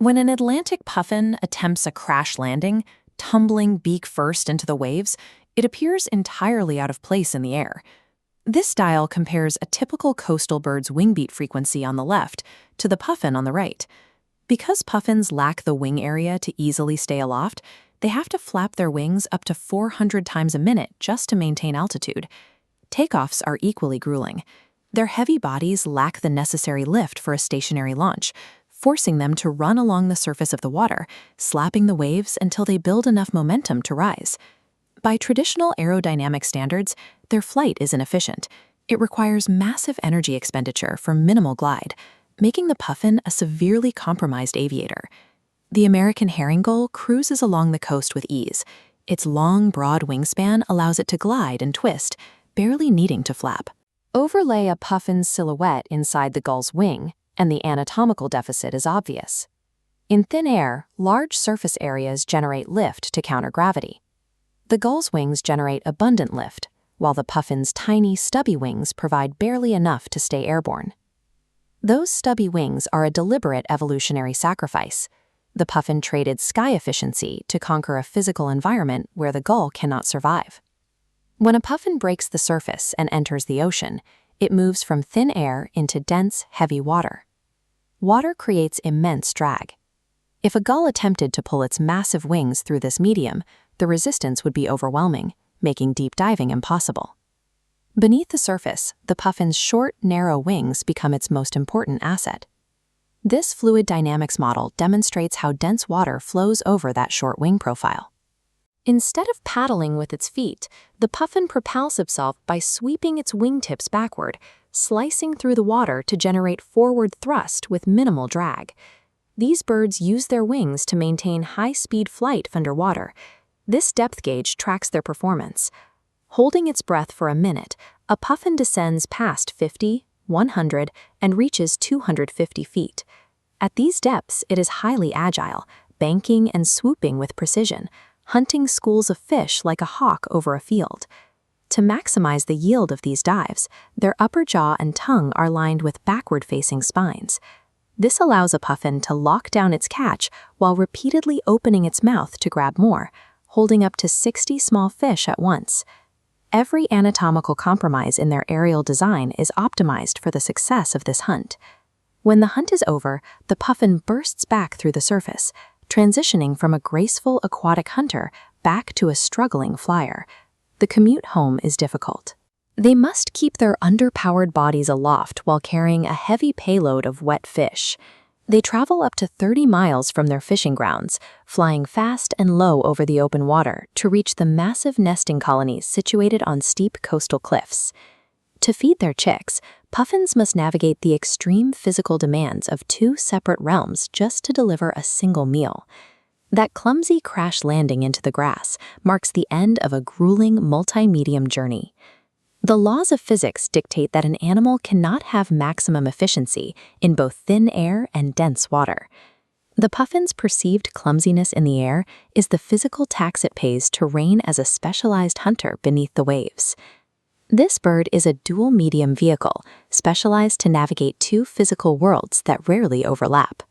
When an Atlantic puffin attempts a crash landing, tumbling beak first into the waves, it appears entirely out of place in the air. This style compares a typical coastal bird's wing beat frequency on the left to the puffin on the right. Because puffins lack the wing area to easily stay aloft, they have to flap their wings up to 400 times a minute just to maintain altitude. Takeoffs are equally grueling. Their heavy bodies lack the necessary lift for a stationary launch, forcing them to run along the surface of the water, slapping the waves until they build enough momentum to rise. By traditional aerodynamic standards, their flight is inefficient. It requires massive energy expenditure for minimal glide, making the puffin a severely compromised aviator. The American herring gull cruises along the coast with ease. Its long, broad wingspan allows it to glide and twist, barely needing to flap. Overlay a puffin's silhouette inside the gull's wing, and the anatomical deficit is obvious. In thin air, large surface areas generate lift to counter gravity. The gull's wings generate abundant lift, while the puffin's tiny, stubby wings provide barely enough to stay airborne. Those stubby wings are a deliberate evolutionary sacrifice. The puffin traded sky efficiency to conquer a physical environment where the gull cannot survive. When a puffin breaks the surface and enters the ocean, it moves from thin air into dense, heavy water. Water creates immense drag. If a gull attempted to pull its massive wings through this medium, the resistance would be overwhelming, making deep diving impossible. Beneath the surface, the puffin's short, narrow wings become its most important asset. This fluid dynamics model demonstrates how dense water flows over that short wing profile. Instead of paddling with its feet, the puffin propels itself by sweeping its wingtips backward, slicing through the water to generate forward thrust with minimal drag. These birds use their wings to maintain high-speed flight underwater. This depth gauge tracks their performance. Holding its breath for a minute, a puffin descends past 50, 100, and reaches 250 feet. At these depths, it is highly agile, banking and swooping with precision, hunting schools of fish like a hawk over a field. To maximize the yield of these dives, their upper jaw and tongue are lined with backward-facing spines. This allows a puffin to lock down its catch while repeatedly opening its mouth to grab more, holding up to 60 small fish at once. Every anatomical compromise in their aerial design is optimized for the success of this hunt. When the hunt is over, the puffin bursts back through the surface, transitioning from a graceful aquatic hunter back to a struggling flyer. The commute home is difficult. They must keep their underpowered bodies aloft while carrying a heavy payload of wet fish. They travel up to 30 miles from their fishing grounds, flying fast and low over the open water to reach the massive nesting colonies situated on steep coastal cliffs. To feed their chicks, puffins must navigate the extreme physical demands of two separate realms just to deliver a single meal. That clumsy crash landing into the grass marks the end of a grueling multi-medium journey. The laws of physics dictate that an animal cannot have maximum efficiency in both thin air and dense water. The puffin's perceived clumsiness in the air is the physical tax it pays to reign as a specialized hunter beneath the waves. This bird is a dual-medium vehicle, specialized to navigate two physical worlds that rarely overlap.